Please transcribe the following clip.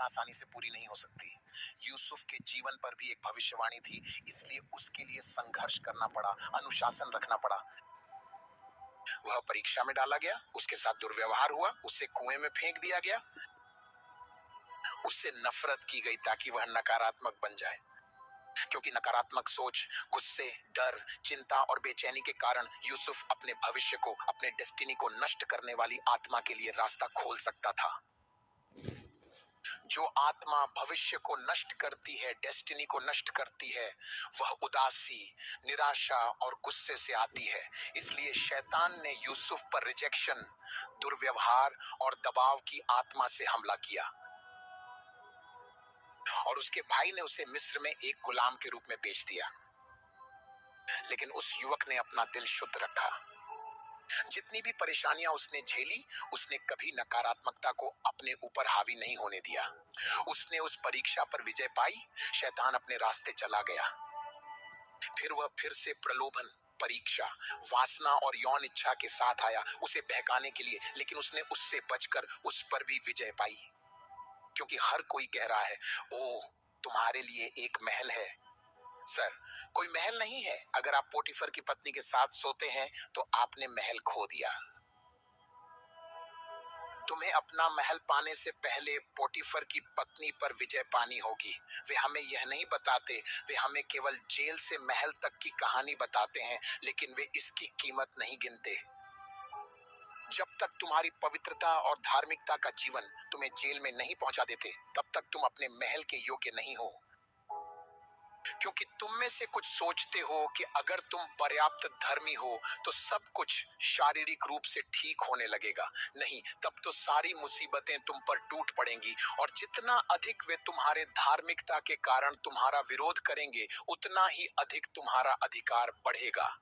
आसानी से पूरी नहीं हो सकती। यूसुफ के जीवन पर भी एक भविष्यवाणी थी, इसलिए उसके लिए संघर्ष करना पड़ा, अनुशासन रखना पड़ा। वह परीक्षा में डाला गया, उसके साथ दुर्व्यवहार हुआ, उसे कुएं में फेंक दिया गया, उससे नफरत की गई ताकि वह नकारात्मक बन जाए। क्योंकि नकारात्मक सोच, गुस्से, डर, चिंता और बेचैनी के कारण यूसुफ अपने भविष्य को, अपने डेस्टिनी को नष्ट करने वाली आत्मा के लिए रास्ता खोल सकता था। जो आत्मा भविष्य को नष्ट करती है, डेस्टिनी को नष्ट करती है, वह उदासी, निराशा और गुस्से से आती है। इसलिए शैतान ने यूसुफ पर रिजेक्शन, दुर्व्यवहार और दबाव की आत्मा से हमला किया और उसके भाई ने उसे मिस्र में एक गुलाम के रूप में बेच दिया। लेकिन उस युवक ने अपना दिल शुद्ध रखा। जितनी भी परेशानियां उसने झेली, उसने कभी नकारात्मकता को अपने ऊपर हावी नहीं होने दिया। उसने उस परीक्षा पर विजय पाई, शैतान अपने रास्ते चला गया। फिर वह फिर से प्रलोभन, परीक्षा, वासना और यौन इच्छा के साथ आया, उसे बहकाने के लिए, लेकिन उसने उससे बचकर उस पर भी विजय पाई। क्योंकि हर कोई कह रहा है, ओ तुम्हारे लिए एक महल है। सर, कोई महल नहीं है। अगर आप पोटीफर की पत्नी के साथ सोते हैं तो आपने महल खो दिया। तुम्हें अपना महल पाने से पहले पोटीफर की पत्नी पर विजय पानी होगी। वे हमें यह नहीं बताते, वे हमें केवल जेल से महल तक की कहानी बताते हैं, लेकिन वे इसकी कीमत नहीं गिनते। जब तक तुम्हारी पवित्रता और धार्मिकता का जीवन तुम्हें जेल में नहीं पहुंचा देते, तब तक तुम अपने महल के योग्य नहीं हो। क्योंकि तुम में से कुछ सोचते हो कि अगर तुम पर्याप्त धर्मी हो तो सब कुछ शारीरिक रूप से ठीक होने लगेगा। नहीं, तब तो सारी मुसीबतें तुम पर टूट पड़ेंगी, और जितना अधिक वे तुम्हारे धार्मिकता के कारण तुम्हारा विरोध करेंगे, उतना ही अधिक तुम्हारा अधिकार बढ़ेगा।